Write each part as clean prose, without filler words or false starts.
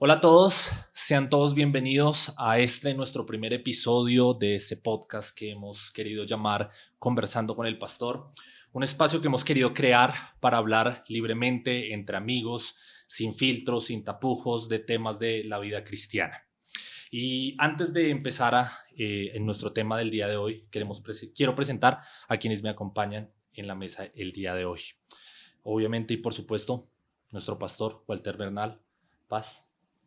Hola a todos, sean todos bienvenidos a nuestro primer episodio de este podcast que hemos querido llamar Conversando con el Pastor, un espacio que hemos querido crear para hablar libremente entre amigos, sin filtros, sin tapujos, de temas de la vida cristiana. Y antes de empezar en nuestro tema del día de hoy, quiero presentar a quienes me acompañan en la mesa el día de hoy. Obviamente y por supuesto, nuestro pastor Walter Bernal. Paz,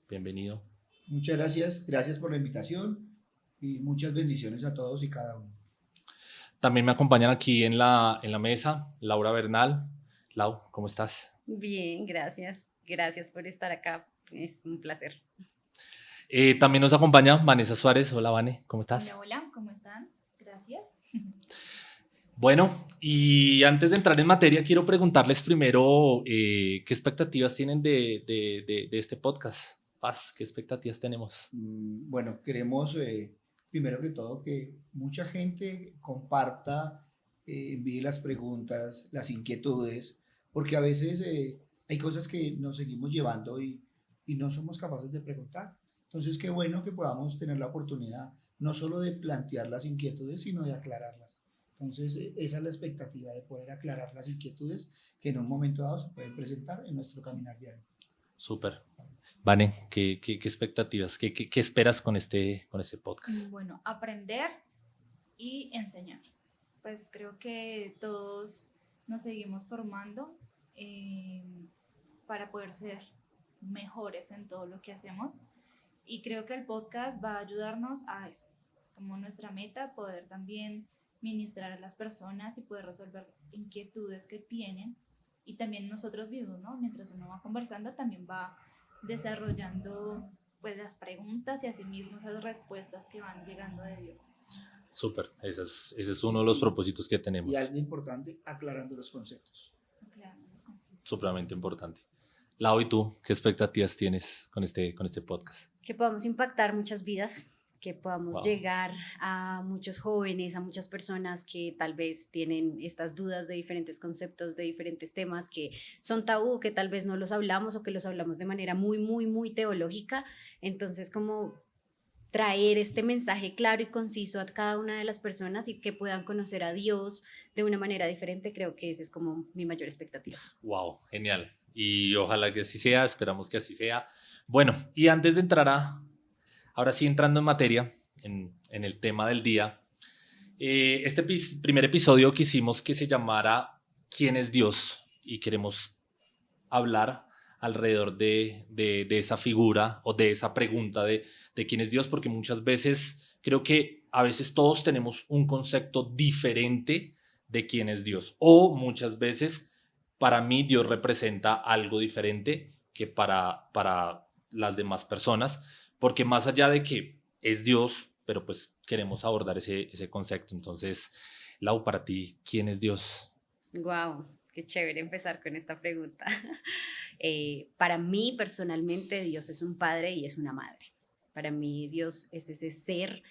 bienvenido. Muchas gracias por la invitación y muchas bendiciones a todos y cada uno. También me acompañan aquí en la mesa Laura Bernal. Lau, ¿cómo estás? Bien, gracias. Gracias por estar acá. Es un placer. También nos acompaña Vanessa Suárez. Hola, Vane, ¿cómo estás? Hola, ¿cómo están? Gracias. Bueno, y antes de entrar en materia, quiero preguntarles primero qué expectativas tienen de este podcast. Paz, ¿qué expectativas tenemos? Bueno, queremos primero que todo que mucha gente comparta, envíe las preguntas, las inquietudes, porque a veces hay cosas que nos seguimos llevando y no somos capaces de preguntar. Entonces, qué bueno que podamos tener la oportunidad no solo de plantear las inquietudes, sino de aclararlas. Entonces, esa es la expectativa de poder aclarar las inquietudes que en un momento dado se pueden presentar en nuestro caminar diario. Súper. Vane, ¿qué expectativas? ¿Qué esperas con este podcast? Bueno, aprender y enseñar. Pues creo que todos nos seguimos formando para poder ser mejores en todo lo que hacemos. Y creo que el podcast va a ayudarnos a eso. Es como nuestra meta, poder también ministrar a las personas y poder resolver inquietudes que tienen. Y también nosotros mismos, ¿no? Mientras uno va conversando, también va desarrollando pues las preguntas y asimismo esas respuestas que van llegando de Dios. Súper, ese es uno de los propósitos que tenemos. Y algo importante, aclarando los conceptos. Supremamente importante. Lau, ¿y tú qué expectativas tienes con este podcast? Que podamos impactar muchas vidas, que podamos llegar a muchos jóvenes, a muchas personas que tal vez tienen estas dudas de diferentes conceptos, de diferentes temas que son tabú, que tal vez no los hablamos o que los hablamos de manera muy teológica. Entonces, como traer este mensaje claro y conciso a cada una de las personas y que puedan conocer a Dios de una manera diferente, creo que esa es como mi mayor expectativa. Wow, genial. Y ojalá que así sea, esperamos que así sea. Bueno, y antes de entrar ahora sí entrando en materia, en el tema del día, este primer episodio quisimos que se llamara ¿Quién es Dios? Y queremos hablar alrededor de esa figura o de esa pregunta de quién es Dios, porque muchas veces creo que a veces todos tenemos un concepto diferente de quién es Dios, o muchas veces para mí Dios representa algo diferente que para las demás personas, porque más allá de que es Dios, pero pues queremos abordar ese concepto. Entonces, Lau, para ti, ¿quién es Dios? Wow, qué chévere empezar con esta pregunta. Para mí, personalmente, Dios es un padre y es una madre. Para mí, Dios es ese ser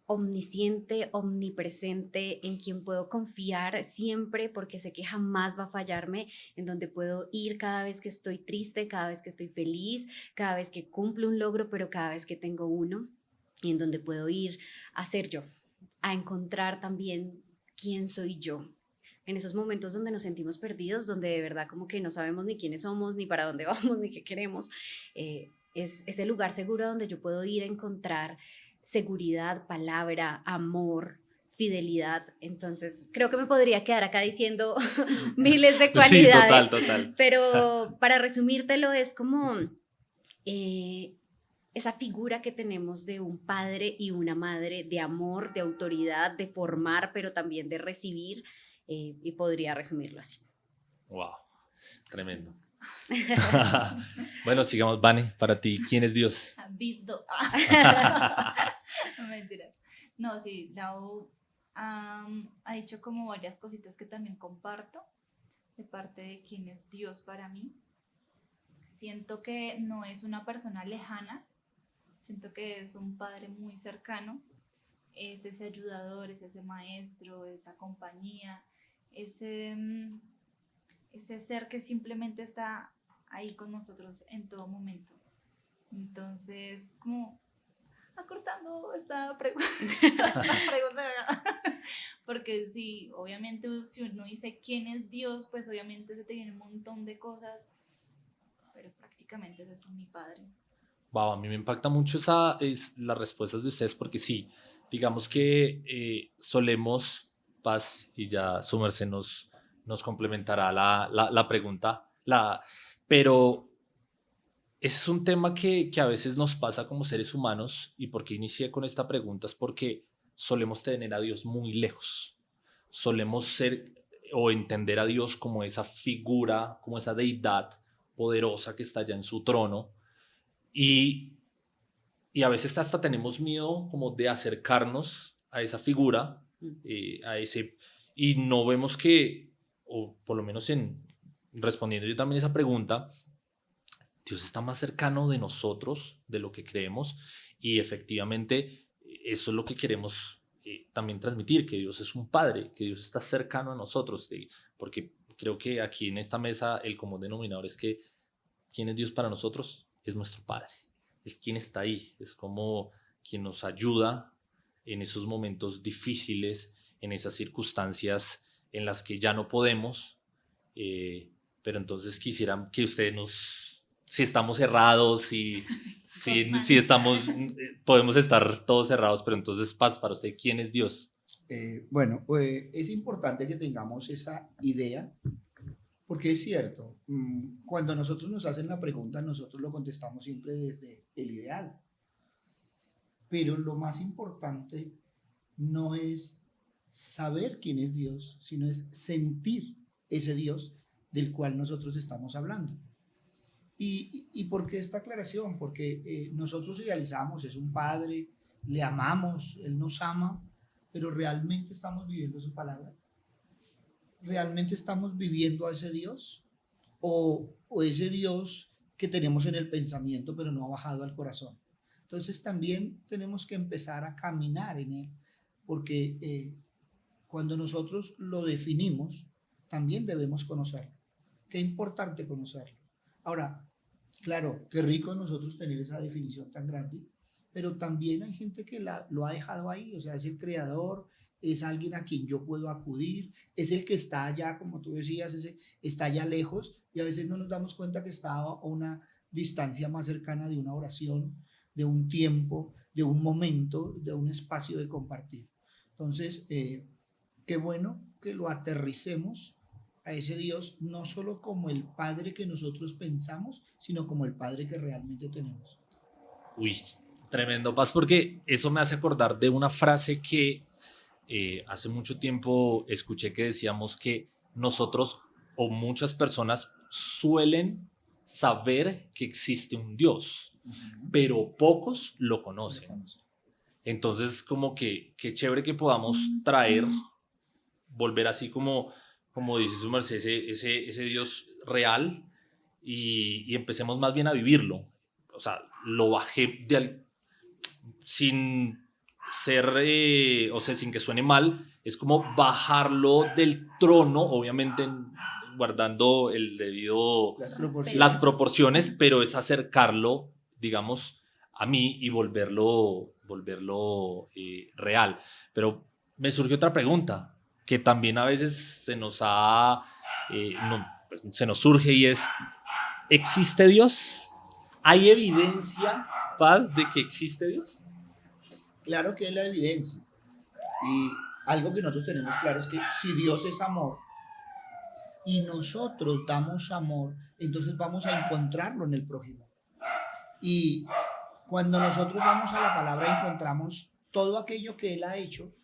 omnisciente, omnipresente, en quien puedo confiar siempre porque sé que jamás va a fallarme, en donde puedo ir cada vez que estoy triste, cada vez que estoy feliz, cada vez que cumplo un logro, pero cada vez que tengo uno, y en donde puedo ir a ser yo, a encontrar también quién soy yo. En esos momentos donde nos sentimos perdidos, donde de verdad como que no sabemos ni quiénes somos, ni para dónde vamos, ni qué queremos, es ese lugar seguro donde yo puedo ir a encontrar seguridad, palabra, amor, fidelidad. Entonces, creo que me podría quedar acá diciendo miles de cualidades. Sí, total. Pero para resumírtelo, es como esa figura que tenemos de un padre y una madre, de amor, de autoridad, de formar, pero también de recibir, y podría resumirlo así. Wow, tremendo. Bueno, sigamos, Vane, para ti, ¿quién es Dios? Visto. No, mentira. No, sí, Lau ha dicho como varias cositas que también comparto de parte de quién es Dios para mí. Siento que no es una persona lejana, siento que es un padre muy cercano, es ese ayudador, es ese maestro, esa compañía, ese, ese ser que simplemente está ahí con nosotros en todo momento. Entonces, como acortando esta pregunta, porque sí, obviamente si uno dice quién es Dios, pues obviamente se te viene un montón de cosas, pero prácticamente ese es mi padre. Wow, a mí me impacta mucho las respuestas de ustedes porque sí, digamos que solemos, Paz, y ya su merced nos complementará la pregunta, pero ese es un tema que a veces nos pasa como seres humanos. ¿Y por qué inicié con esta pregunta? Es porque solemos tener a Dios muy lejos. Solemos ser o entender a Dios como esa figura, como esa deidad poderosa que está allá en su trono. Y, y a veces hasta tenemos miedo como de acercarnos a esa figura, y no vemos que, o por lo menos respondiendo yo también esa pregunta, Dios está más cercano de nosotros de lo que creemos, y efectivamente eso es lo que queremos también transmitir, que Dios es un padre, que Dios está cercano a nosotros, porque creo que aquí en esta mesa el común denominador es que ¿quién es Dios para nosotros? Es nuestro Padre, es quien está ahí, es como quien nos ayuda en esos momentos difíciles, en esas circunstancias en las que ya no podemos, pero entonces quisiera que ustedes si estamos cerrados, si estamos, podemos estar todos cerrados, pero entonces, Paz, para usted, ¿quién es Dios? Bueno, es importante que tengamos esa idea, porque es cierto, cuando nosotros nos hacen la pregunta, nosotros lo contestamos siempre desde el ideal, pero lo más importante no es saber quién es Dios, sino es sentir ese Dios del cual nosotros estamos hablando. ¿Y por qué esta aclaración? Porque nosotros idealizamos, es un padre, le amamos, él nos ama, pero realmente estamos viviendo su palabra. ¿Realmente estamos viviendo a ese Dios? ¿O ese Dios que tenemos en el pensamiento, pero no ha bajado al corazón? Entonces también tenemos que empezar a caminar en él, porque cuando nosotros lo definimos, también debemos conocerlo. Qué importante conocerlo. Ahora, claro, qué rico nosotros tener esa definición tan grande, pero también hay gente que lo ha dejado ahí, o sea, es el creador, es alguien a quien yo puedo acudir, es el que está allá, como tú decías, está allá lejos, y a veces no nos damos cuenta que está a una distancia más cercana de una oración, de un tiempo, de un momento, de un espacio de compartir. Entonces, qué bueno que lo aterricemos a ese Dios, no solo como el Padre que nosotros pensamos, sino como el Padre que realmente tenemos. Uy, tremendo, Paz, porque eso me hace acordar de una frase que hace mucho tiempo escuché, que decíamos que nosotros o muchas personas suelen saber que existe un Dios, pero pocos lo conocen. Entonces, como que qué chévere que podamos traer, volver así como dice su merced, ese Dios real, y empecemos más bien a vivirlo. O sea, lo bajé sin ser, o sea, sin que suene mal, es como bajarlo del trono, obviamente guardando las proporciones, pero es acercarlo, digamos, a mí y volverlo real. Pero me surgió otra pregunta que también a veces pues, se nos surge, y es, ¿existe Dios? ¿Hay evidencia, Paz, de que existe Dios? Claro que es la evidencia. Y algo que nosotros tenemos claro es que si Dios es amor y nosotros damos amor, entonces vamos a encontrarlo en el prójimo. Y cuando nosotros vamos a la palabra encontramos todo aquello que Él ha hecho,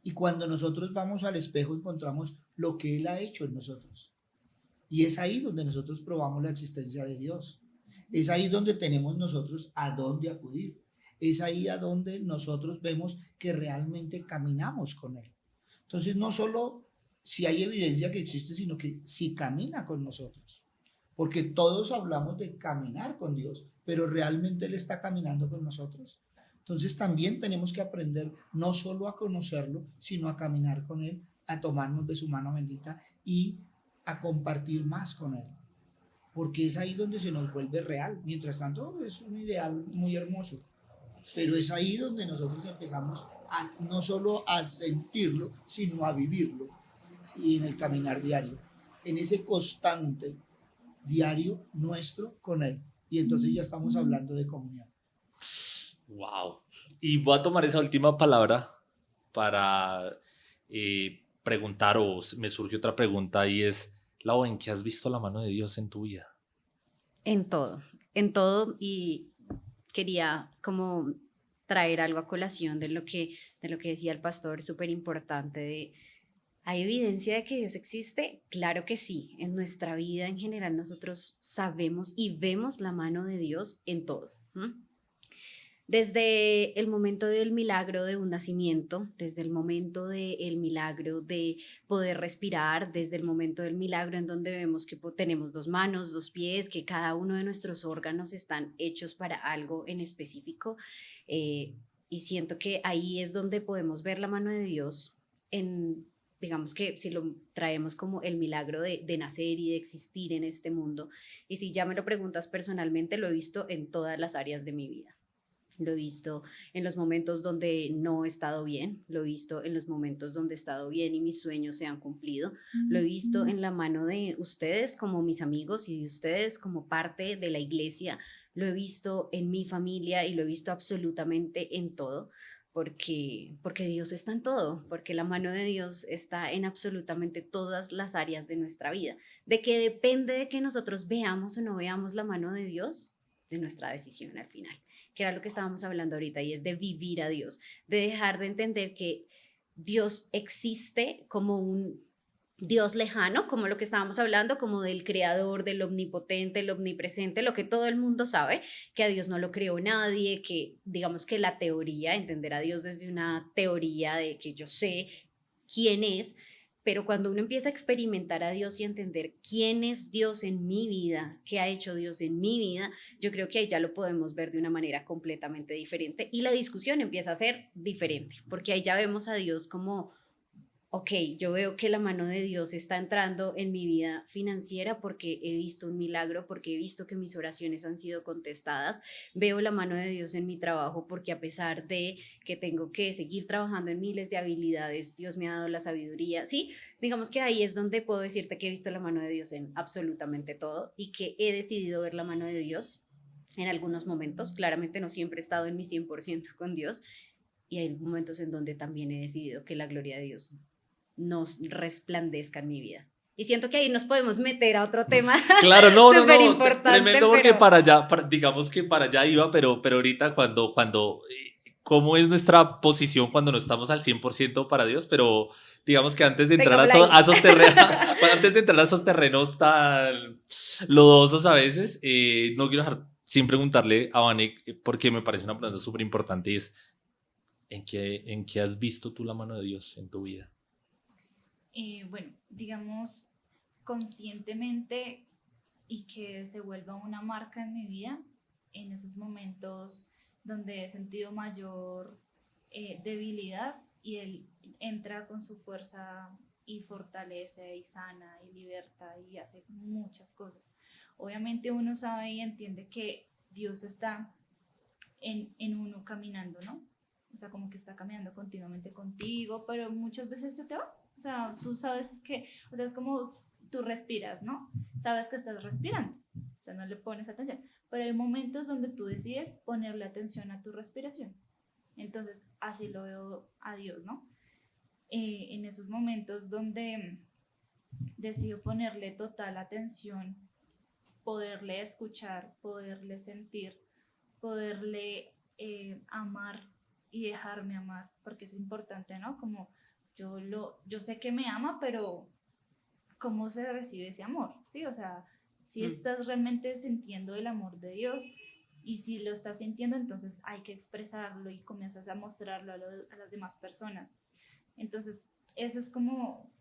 y cuando nosotros vamos al espejo encontramos lo que Él ha hecho en nosotros. Y es ahí donde nosotros probamos la existencia de Dios. Es ahí donde tenemos nosotros a dónde acudir. Es ahí a donde nosotros vemos que realmente caminamos con Él. Entonces, no solo si hay evidencia que existe, sino que si camina con nosotros. Porque todos hablamos de caminar con Dios, pero realmente Él está caminando con nosotros. Entonces, también tenemos que aprender no solo a conocerlo, sino a caminar con Él, a tomarnos de su mano bendita y a compartir más con Él. porque es ahí donde se nos vuelve real. Mientras tanto, es un ideal muy hermoso, pero es ahí donde nosotros empezamos no solo a sentirlo, sino a vivirlo, y en el caminar diario, en ese constante diario nuestro con Él. Y entonces ya estamos hablando de comunión. Wow. Y voy a tomar esa última palabra para preguntar, o me surge otra pregunta, y es, Lau, ¿en qué has visto la mano de Dios en tu vida? En todo, y quería como traer algo a colación de lo que decía el pastor, súper importante, de ¿hay evidencia de que Dios existe? Claro que sí. En nuestra vida en general nosotros sabemos y vemos la mano de Dios en todo. Desde el momento del milagro de un nacimiento, desde el momento del milagro de poder respirar, desde el momento del milagro en donde vemos que tenemos 2 manos, 2 pies, que cada uno de nuestros órganos están hechos para algo en específico. Y siento que ahí es donde podemos ver la mano de Dios en, digamos que si lo traemos como el milagro de nacer y de existir en este mundo. Y si ya me lo preguntas personalmente, lo he visto en todas las áreas de mi vida. Lo he visto en los momentos donde no he estado bien, lo he visto en los momentos donde he estado bien y mis sueños se han cumplido, lo he visto en la mano de ustedes como mis amigos y de ustedes como parte de la iglesia, lo he visto en mi familia y lo he visto absolutamente en todo, porque Dios está en todo, porque la mano de Dios está en absolutamente todas las áreas de nuestra vida. ¿De qué depende de que nosotros veamos o no veamos la mano de Dios? De nuestra decisión al final, que era lo que estábamos hablando ahorita, y es de vivir a Dios, de dejar de entender que Dios existe como un Dios lejano, como lo que estábamos hablando, como del creador, del omnipotente, el omnipresente, lo que todo el mundo sabe, que a Dios no lo creó nadie, que digamos que la teoría, entender a Dios desde una teoría de que yo sé quién es, pero cuando uno empieza a experimentar a Dios y a entender quién es Dios en mi vida, qué ha hecho Dios en mi vida, yo creo que ahí ya lo podemos ver de una manera completamente diferente y la discusión empieza a ser diferente, porque ahí ya vemos a Dios como, ok, yo veo que la mano de Dios está entrando en mi vida financiera porque he visto un milagro, porque he visto que mis oraciones han sido contestadas. Veo la mano de Dios en mi trabajo porque a pesar de que tengo que seguir trabajando en miles de habilidades, Dios me ha dado la sabiduría. Sí, digamos que ahí es donde puedo decirte que he visto la mano de Dios en absolutamente todo y que he decidido ver la mano de Dios en algunos momentos. Claramente no siempre he estado en mi 100% con Dios y hay momentos en donde también he decidido que la gloria de Dios nos resplandezca en mi vida. Y siento que ahí nos podemos meter a otro tema. Claro, no, súper no, importante, tremendo, porque pero para allá, digamos que para allá iba, pero ahorita cuando ¿cómo es nuestra posición cuando no estamos al 100% para Dios? Pero digamos que antes de entrar tengámosla ahí. a esos terrenos, antes de entrar a esos terrenos tan lodosos a veces, no quiero dejar sin preguntarle a Vanek, porque me parece una pregunta súper importante, y es, ¿en qué has visto tú la mano de Dios en tu vida? Bueno, digamos conscientemente y que se vuelva una marca en mi vida en esos momentos donde he sentido mayor debilidad y él entra con su fuerza y fortalece y sana y liberta y hace muchas cosas. Obviamente uno sabe y entiende que Dios está en uno caminando, ¿no? O sea, como que está caminando continuamente contigo, pero muchas veces se te va. O sea, tú sabes es que, o sea, es como tú respiras, ¿no? Sabes que estás respirando, o sea, no le pones atención, pero hay momentos donde tú decides ponerle atención a tu respiración. Entonces, así lo veo a Dios, ¿no? En esos momentos donde decido ponerle total atención, poderle escuchar, poderle sentir, poderle amar y dejarme amar, porque es importante, ¿no? Como yo sé que me ama, pero ¿cómo se recibe ese amor? ¿Sí? O sea, si estás realmente sintiendo el amor de Dios y si lo estás sintiendo, entonces hay que expresarlo y comienzas a mostrarlo a las demás personas. Entonces, eso es como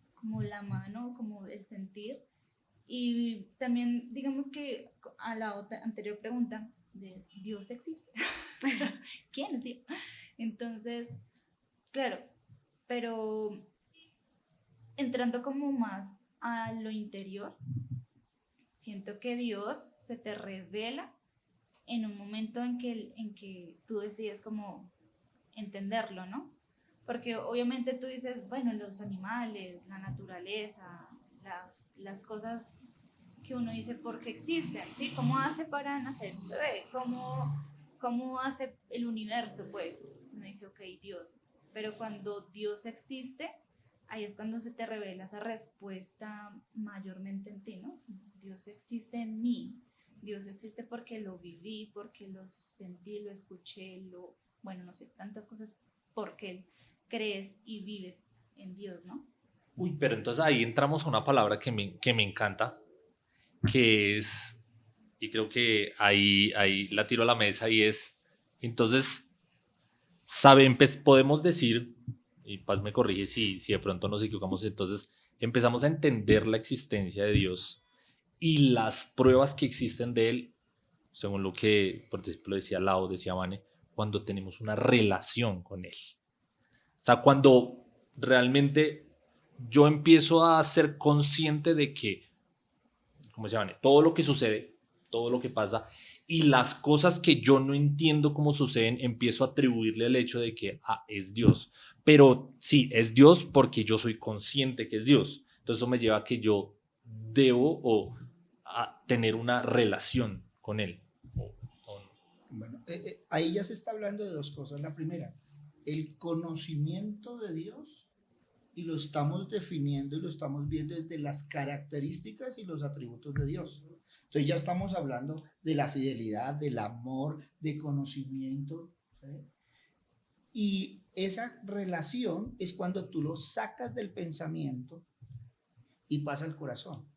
la mano, como el sentir. Y también, digamos que a la anterior pregunta de Dios existe. ¿Quién es Dios? Entonces, claro, pero entrando como más a lo interior, Siento que Dios se te revela en un momento en que tú decides como entenderlo, ¿no? Porque obviamente tú dices, bueno, los animales, la naturaleza, las cosas que uno dice por qué existen, ¿sí? ¿Cómo hace para nacer un bebé? ¿Cómo hace el universo? Pues uno dice, ok, Dios. Pero cuando Dios existe, ahí es cuando se te revela esa respuesta mayormente en ti, ¿no? Dios existe en mí. Dios existe porque lo viví, porque lo sentí, lo escuché, bueno, no sé, tantas cosas porque crees y vives en Dios, ¿no? Uy, pero entonces ahí entramos a una palabra que me encanta, que es, y creo que ahí la tiro a la mesa y es, entonces, podemos decir, y Paz me corrige si de pronto nos equivocamos, entonces empezamos a entender la existencia de Dios y las pruebas que existen de Él, según lo que, por ejemplo, decía Lau, decía Vane, cuando tenemos una relación con Él. O sea, cuando realmente yo empiezo a ser consciente de que, ¿cómo se llama? Todo lo que sucede, todo lo que pasa y las cosas que yo no entiendo cómo suceden, empiezo a atribuirle el hecho de que es Dios. Pero sí, es Dios porque yo soy consciente que es Dios. Entonces eso me lleva a que yo debo a tener una relación con Él. Bueno, ahí ya se está hablando de dos cosas. La primera, el conocimiento de Dios, y lo estamos definiendo y lo estamos viendo desde las características y los atributos de Dios. Entonces ya estamos hablando de la fidelidad, del amor, de conocimiento. ¿Sí? Y esa relación es cuando tú lo sacas del pensamiento y pasa al corazón.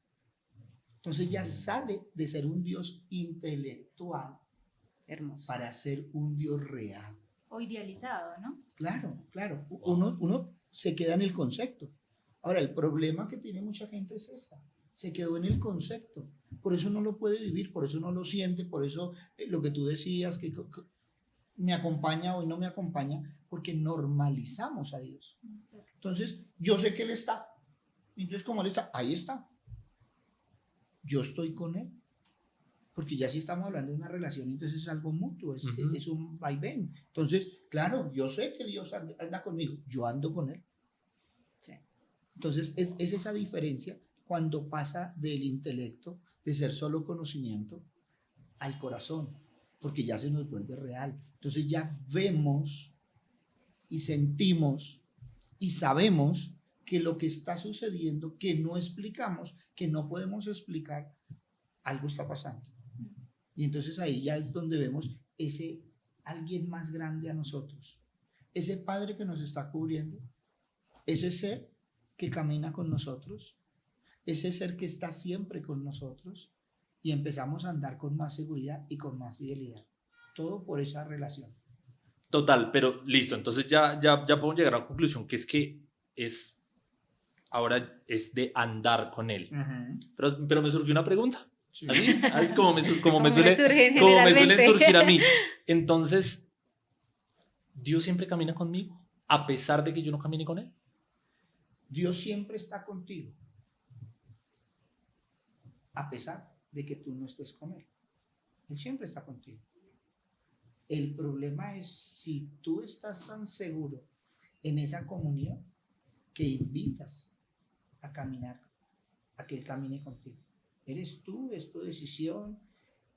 Entonces ya sale de ser un Dios intelectual. Hermoso. Para ser un Dios real. O idealizado, ¿no? Claro, claro. Uno se queda en el concepto. Ahora, el problema que tiene mucha gente es esta. Se quedó en el concepto. Por eso no lo puede vivir, por eso no lo siente, por eso lo que tú decías, que me acompaña o no me acompaña, porque normalizamos a Dios. Entonces, yo sé que Él está. Entonces, como Él está, ahí está. Yo estoy con Él. Porque ya si estamos hablando de una relación, entonces es algo mutuo, es un vaivén. Entonces, claro, yo sé que Dios anda conmigo, yo ando con Él. Sí. Entonces, es esa diferencia cuando pasa del intelecto, de ser solo conocimiento, al corazón, porque ya se nos vuelve real. Entonces ya vemos y sentimos y sabemos que lo que está sucediendo, que no explicamos, que no podemos explicar, algo está pasando. Y entonces ahí ya es donde vemos ese alguien más grande a nosotros, ese Padre que nos está cubriendo, ese ser que camina con nosotros, ese ser que está siempre con nosotros, y empezamos a andar con más seguridad y con más fidelidad. Todo por esa relación. Total, pero listo, entonces ya podemos llegar a la conclusión que es que ahora es de andar con Él. Pero me surgió una pregunta. Sí. Así como me Como suelen surgir a mí. Entonces, ¿Dios siempre camina conmigo? A pesar de que yo no camine con Él. Dios siempre está contigo, a pesar de que tú no estés con Él. Él siempre está contigo. El problema es si tú estás tan seguro en esa comunión que invitas a caminar, a que Él camine contigo. Eres tú, es tu decisión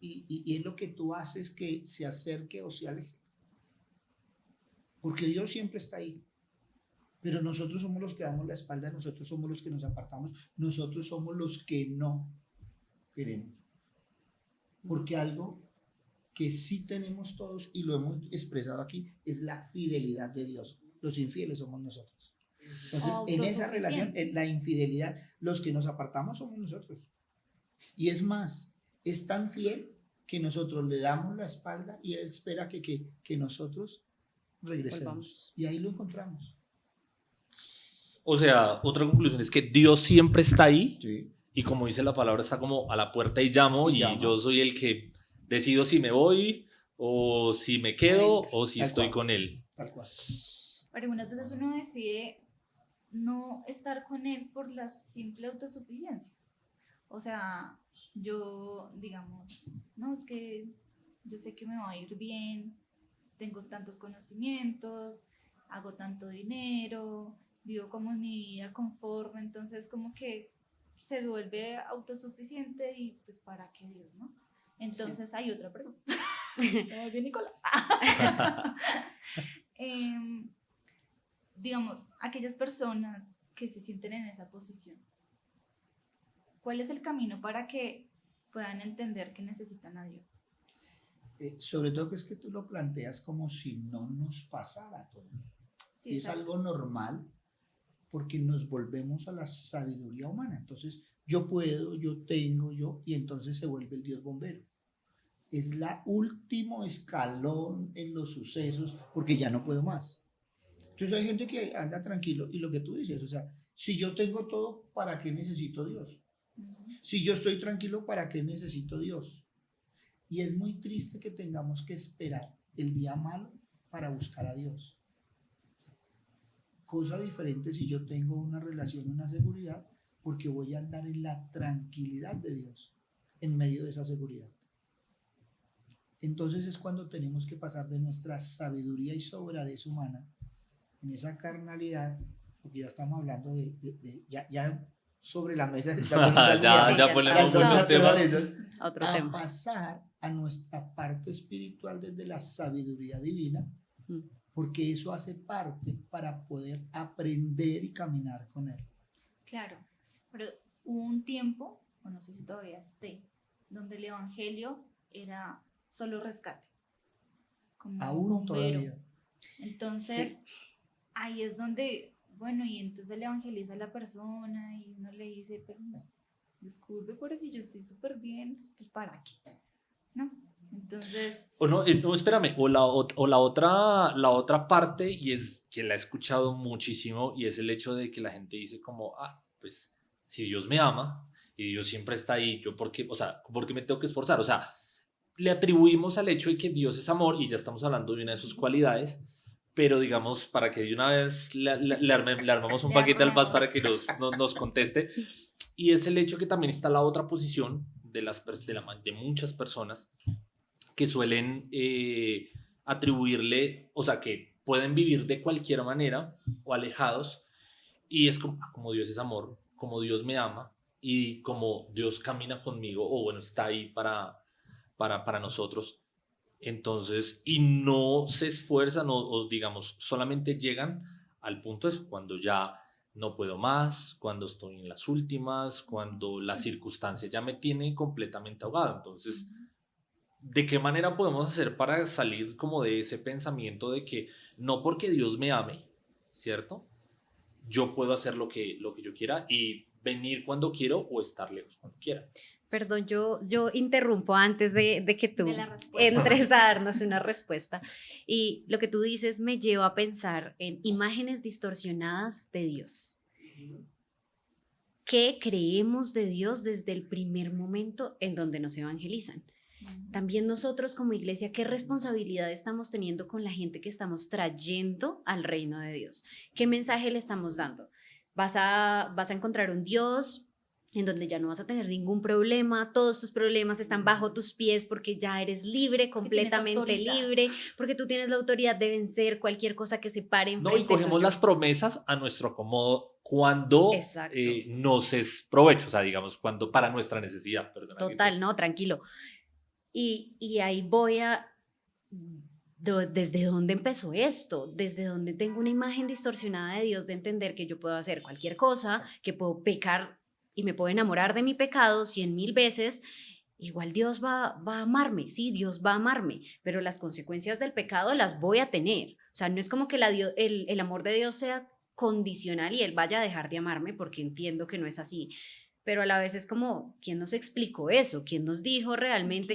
y es lo que tú haces que se acerque o se aleje. Porque Dios siempre está ahí. Pero nosotros somos los que damos la espalda, nosotros somos los que nos apartamos, nosotros somos los que no queremos. Porque algo que sí tenemos todos y lo hemos expresado aquí es la fidelidad de Dios. Los infieles somos nosotros. Entonces, en esa relación, en la infidelidad, los que nos apartamos somos nosotros. Y es más, es tan fiel que nosotros le damos la espalda y Él espera que nosotros regresemos. Volvamos. Y ahí lo encontramos. O sea, otra conclusión es que Dios siempre está ahí. Sí. Y como dice la palabra, está como a la puerta y llamo. Y llama. yo soy el que decido si me voy o si me quedo o si Tal estoy cual. con Él. Tal cual. Pero algunas veces uno decide no estar con Él por la simple autosuficiencia. O sea, yo, digamos, no, es que yo sé que me va a ir bien, tengo tantos conocimientos, hago tanto dinero, vivo como en mi vida conforme, entonces como que se vuelve autosuficiente y pues ¿para qué Dios, no? Entonces hay otra pregunta. Muy bien, Nicolás. Em, digamos, aquellas personas que se sienten en esa posición, ¿cuál es el camino para que puedan entender que necesitan a Dios? Sobre todo que es que tú lo planteas como si no nos pasara a todos. Sí, Y es exacto. algo normal porque nos volvemos a la sabiduría humana. Entonces, yo puedo, yo tengo, yo, y entonces se vuelve el Dios bombero. Es la último escalón en los sucesos porque ya no puedo más. Entonces hay gente que anda tranquilo y lo que tú dices, o sea, si yo tengo todo, ¿para qué necesito Dios? Ujú. Si yo estoy tranquilo, ¿para qué necesito Dios? Y es muy triste que tengamos que esperar el día malo para buscar a Dios. Cosa diferente si yo tengo una relación, una seguridad, porque voy a andar en la tranquilidad de Dios en medio de esa seguridad. Entonces es cuando tenemos que pasar de nuestra sabiduría y sobradez humana en esa carnalidad, porque ya estamos hablando ya sobre la mesa se está poniendo algo Ya, Sí, ya, ya ya las ponemos dos estamos mucho tema. naturalezas, otro a tema. pasar a nuestra parte espiritual desde la sabiduría divina, Mm. porque eso hace parte para poder aprender y caminar con Él. Claro, pero hubo un tiempo, o no sé si todavía esté, donde el evangelio era solo rescate, como Aún bombero. todavía. Entonces, Sí. ahí es donde, bueno, y entonces le evangeliza a la persona y uno le dice, pero no, disculpe, pero si yo estoy súper bien, pues ¿para qué? ¿No? Entonces, O no, no, espérame, o la otra parte, y es que la he escuchado muchísimo, y es el hecho de que la gente dice como, pues, si Dios me ama, y Dios siempre está ahí, yo por qué, o sea, ¿por qué me tengo que esforzar? O sea, le atribuimos al hecho de que Dios es amor, y ya estamos hablando de una de sus cualidades, pero digamos, para que de una vez le armamos un le paquete al paz armemos. para que nos conteste, y es el hecho que también está la otra posición de muchas personas que suelen atribuirle, o sea, que pueden vivir de cualquier manera o alejados, y es como Dios es amor, como Dios me ama y como Dios camina conmigo, o bueno, está ahí para nosotros. Entonces, y no se esfuerzan o digamos, solamente llegan al punto de cuando ya no puedo más, cuando estoy en las últimas, cuando la circunstancia ya me tiene completamente ahogado. Entonces, ¿de qué manera podemos hacer para salir como de ese pensamiento de que no porque Dios me ame, ¿cierto? Yo puedo hacer lo que yo quiera y venir cuando quiero o estar lejos cuando quiera. Perdón, yo interrumpo antes de que De tú la respuesta. entres a darnos una respuesta. Y lo que tú dices me lleva a pensar en imágenes distorsionadas de Dios. ¿Qué creemos de Dios desde el primer momento en donde nos evangelizan? También nosotros como iglesia, ¿qué responsabilidad estamos teniendo con la gente que estamos trayendo al reino de Dios? ¿Qué mensaje le estamos dando? Vas a encontrar un Dios en donde ya no vas a tener ningún problema, todos tus problemas están bajo tus pies porque ya eres libre, completamente libre, porque tú tienes la autoridad de vencer cualquier cosa que se pare No, y enfrente cogemos tuyo. las promesas a nuestro acomodo cuando Exacto. nos es provecho, o sea, digamos, cuando para nuestra necesidad, perdona. Total, no, tranquilo. Y ahí voy a, ¿desde dónde empezó esto? ¿Desde dónde tengo una imagen distorsionada de Dios de entender que yo puedo hacer cualquier cosa, que puedo pecar y me puedo enamorar de mi pecado 100,000 veces? Igual Dios va a amarme, sí, Dios va a amarme, pero las consecuencias del pecado las voy a tener. O sea, no es como que el amor de Dios sea condicional y Él vaya a dejar de amarme, porque entiendo que no es así. Pero a la vez es como, ¿quién nos explicó eso? ¿Quién nos dijo realmente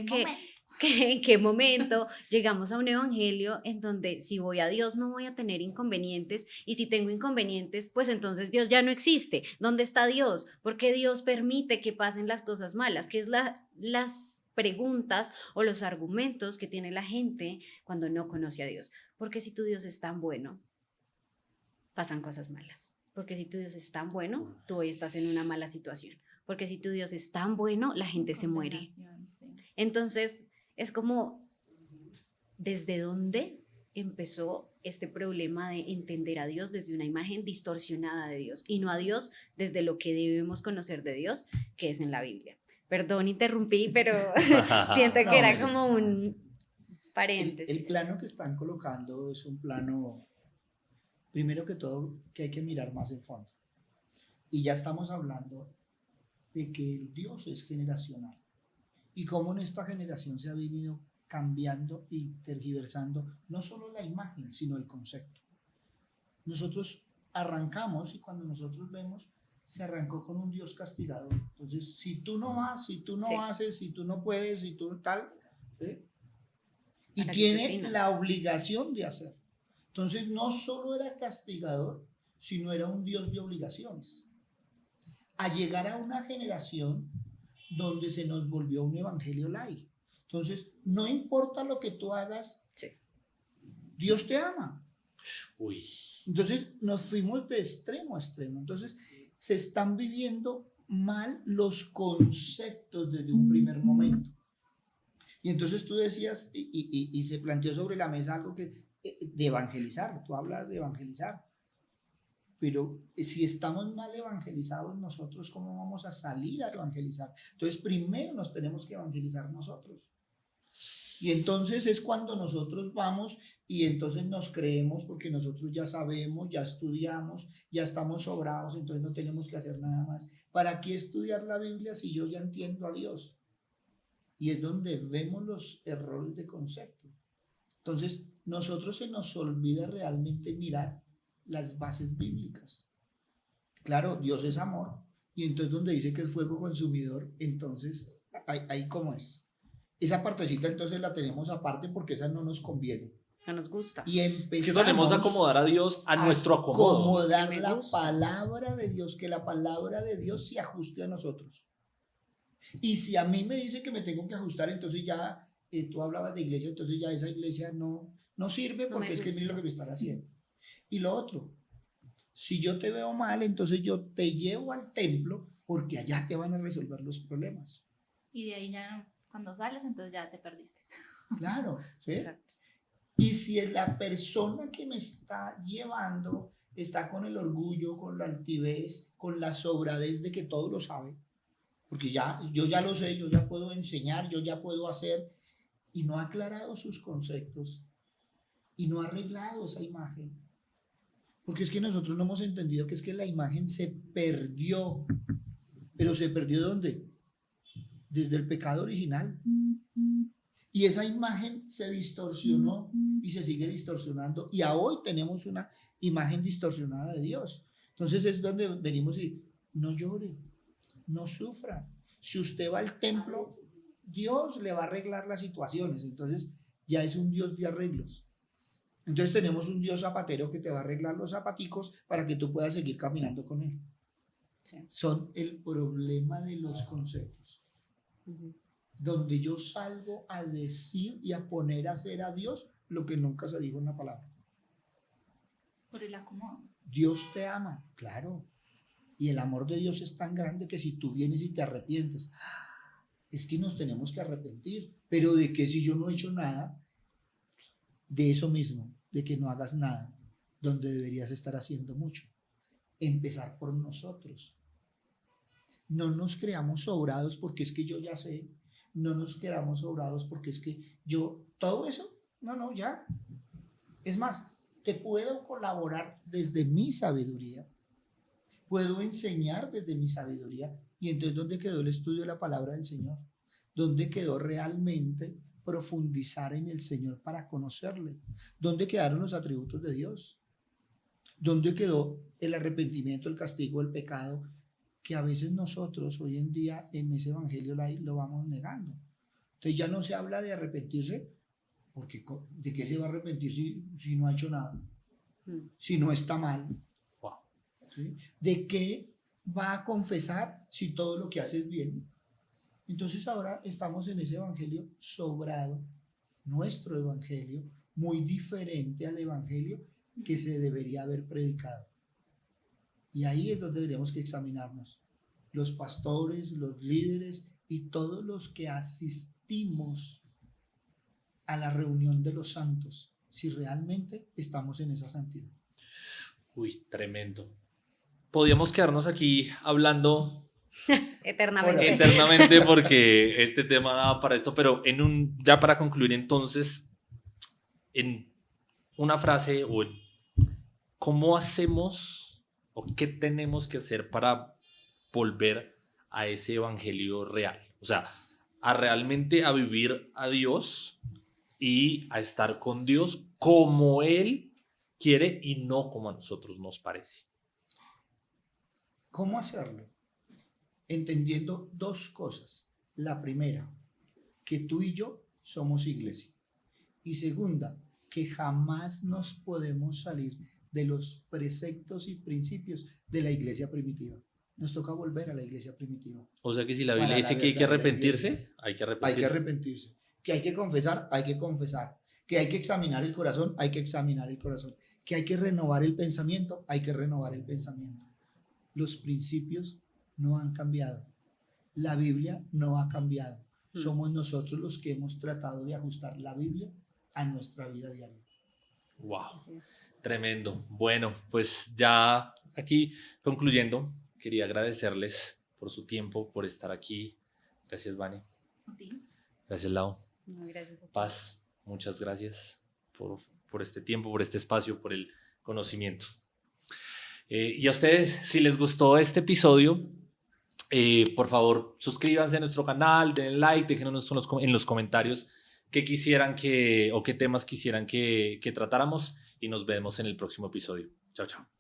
en qué momento llegamos a un evangelio en donde si voy a Dios no voy a tener inconvenientes, y si tengo inconvenientes, pues entonces Dios ya no existe? ¿Dónde está Dios? ¿Por qué Dios permite que pasen las cosas malas? ¿Qué es las preguntas o los argumentos que tiene la gente cuando no conoce a Dios? Porque si tu Dios es tan bueno, pasan cosas malas. Porque si tu Dios es tan bueno, tú hoy estás en una mala situación. porque si tu Dios es tan bueno, la gente se muere. Condenación, sí. Entonces, es como, ¿desde dónde empezó este problema de entender a Dios desde una imagen distorsionada de Dios y no a Dios desde lo que debemos conocer de Dios, que es en la Biblia? Perdón, interrumpí, pero siento No, que era mire, como un el paréntesis. plano que están colocando es un plano, primero que todo, que hay que mirar más en fondo. Y ya estamos hablando de que el Dios es generacional. Y cómo en esta generación se ha venido cambiando y tergiversando no solo la imagen, sino el concepto. Nosotros arrancamos y cuando nosotros vemos, se arrancó con un Dios castigador. Entonces, si tú no vas, si tú no Sí. haces, si tú no puedes, si tú tal, ¿eh? Y Para tiene disciplina. la obligación de hacer. Entonces, no solo era castigador, sino era un Dios de obligaciones. A llegar a una generación donde se nos volvió un evangelio light. Entonces, no importa lo que tú hagas, Sí. Dios te ama. Uy. Entonces, nos fuimos de extremo a extremo. Entonces, se están viviendo mal los conceptos desde un primer momento. Y entonces tú decías, y se planteó sobre la mesa algo que, de evangelizar, tú hablas de evangelizar. Pero si estamos mal evangelizados nosotros, ¿cómo vamos a salir a evangelizar? Entonces, primero nos tenemos que evangelizar nosotros. Y entonces es cuando nosotros vamos y entonces nos creemos porque nosotros ya sabemos, ya estudiamos, ya estamos sobrados, entonces no tenemos que hacer nada más. ¿Para qué estudiar la Biblia si yo ya entiendo a Dios? Y es donde vemos los errores de concepto. Entonces, nosotros se nos olvida realmente mirar las bases bíblicas. Claro, Dios es amor, y entonces donde dice que es fuego consumidor, entonces, ahí cómo es. Esa partecita entonces la tenemos aparte porque esa no nos conviene. No nos gusta. Y Es que empezamos solemos acomodar a Dios a nuestro acomodo. acomodar Me la gusta. palabra de Dios, que la palabra de Dios se ajuste a nosotros. Y si a mí me dice que me tengo que ajustar, entonces ya, tú hablabas de iglesia, entonces ya esa iglesia no sirve No porque me es que mire gusta. lo que me están haciendo. Y lo otro, si yo te veo mal, entonces yo te llevo al templo porque allá te van a resolver los problemas. Y de ahí ya, cuando sales, entonces ya te perdiste. Claro, ¿sí? Exacto. Y si la persona que me está llevando está con el orgullo, con la altivez, con la sobradez de que todo lo sabe, porque yo ya lo sé, yo ya puedo enseñar, yo ya puedo hacer, y no ha aclarado sus conceptos y no ha arreglado esa imagen. Porque es que nosotros no hemos entendido que es que la imagen se perdió. ¿Pero se perdió dónde? Desde el pecado original. Y esa imagen se distorsionó y se sigue distorsionando. Y a hoy tenemos una imagen distorsionada de Dios. Entonces es donde venimos y no llore, no sufra. Si usted va al templo, Dios le va a arreglar las situaciones. Entonces ya es un Dios de arreglos. Entonces tenemos un Dios zapatero que te va a arreglar los zapaticos para que tú puedas seguir caminando con él. Sí. Son el problema de los conceptos. Ujú. Donde yo salgo a decir y a poner a hacer a Dios lo que nunca se dijo en la palabra. Por el acomodo. Dios te ama, claro. Y el amor de Dios es tan grande que si tú vienes y te arrepientes, es que nos tenemos que arrepentir. Pero ¿de qué si yo no he hecho nada? De eso mismo, de que no hagas nada, donde deberías estar haciendo mucho. Empezar por nosotros. No nos creamos sobrados porque es que yo ya sé. No nos creamos sobrados porque es que yo, todo eso, no, ya. Es más, te puedo colaborar desde mi sabiduría. Puedo enseñar desde mi sabiduría. Y entonces, ¿dónde quedó el estudio de la palabra del Señor? ¿Dónde quedó realmente profundizar en el Señor para conocerle? ¿Dónde quedaron los atributos de Dios? ¿Dónde quedó el arrepentimiento, el castigo, el pecado? Que a veces nosotros hoy en día en ese evangelio lo vamos negando. Entonces ya no se habla de arrepentirse, porque ¿de qué se va a arrepentir si no ha hecho nada? Si no está mal. Wow. ¿Sí? ¿De qué va a confesar si todo lo que hace es bien? Entonces ahora estamos en ese evangelio sobrado, nuestro evangelio, muy diferente al evangelio que se debería haber predicado. Y ahí es donde tenemos que examinarnos. los pastores, los líderes y todos los que asistimos a la reunión de los santos, si realmente estamos en esa santidad. Uy, tremendo. Podríamos quedarnos aquí hablando Eternamente. eternamente porque este tema da para esto, pero ya para concluir entonces, en una frase o ¿cómo hacemos o qué tenemos que hacer para volver a ese evangelio real? O sea, a realmente a vivir a Dios y a estar con Dios como Él quiere y no como a nosotros nos parece. ¿Cómo hacerlo? Entendiendo dos cosas. La primera, que tú y yo somos iglesia. Y segunda, que jamás nos podemos salir de los preceptos y principios de la iglesia primitiva. Nos toca volver a la iglesia primitiva. O sea que si la Biblia Para la dice que hay que verdadera arrepentirse, iglesia. hay que Hay arrepentirse. que arrepentirse. Que hay que confesar, hay que confesar. Que hay que examinar el corazón, hay que examinar el corazón. Que hay que renovar el pensamiento, hay que renovar el pensamiento. Los principios no han cambiado. La Biblia no ha cambiado. Somos nosotros los que hemos tratado de ajustar la Biblia a nuestra vida diaria. Wow, tremendo. Bueno, pues ya aquí concluyendo, quería agradecerles por su tiempo, por estar aquí. Gracias, Vani. Gracias, Lau. No, gracias a ti. Paz, muchas gracias por este tiempo, por este espacio, por el conocimiento. Y a ustedes, si les gustó este episodio, por favor, suscríbanse a nuestro canal, denle like, déjenos en los comentarios qué quisieran o qué temas quisieran que tratáramos y nos vemos en el próximo episodio. Chao, chao.